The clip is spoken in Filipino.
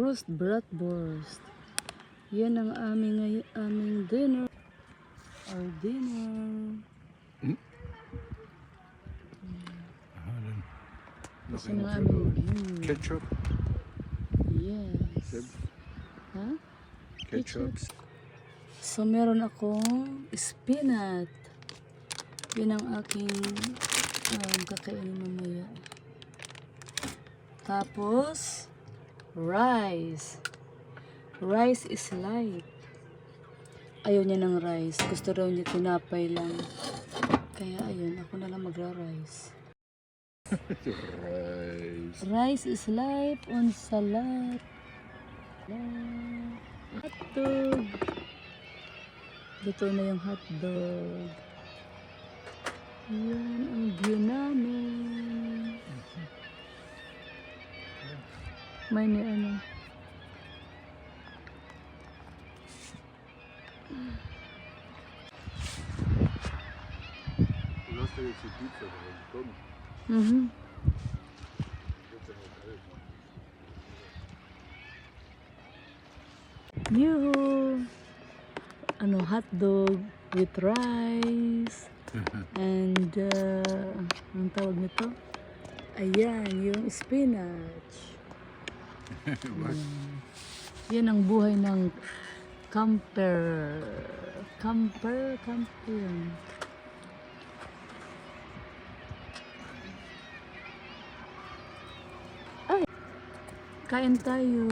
roast bratwurst. Yan ang aming dinner. Our dinner. Kasi ng aming Ketchup. Yes. Ha? Ketchup. So meron akong spinach. Yan ang aking kakainin mamaya. Tapos rice. Rice is light. Ayaw niya ng rice. Gusto raw niya tinapay lang. Kaya ayun, ako na lang magra-rice. Rice is light on salad. Hotdog. Dito na yung hotdog. Yan ang view namin. May ni ano. Yoo! Ano, hotdog with rice. And, ang tawag nito? Ayan, yung spinach. Yan ang buhay ng camper. Camping. Ay! Kain tayo.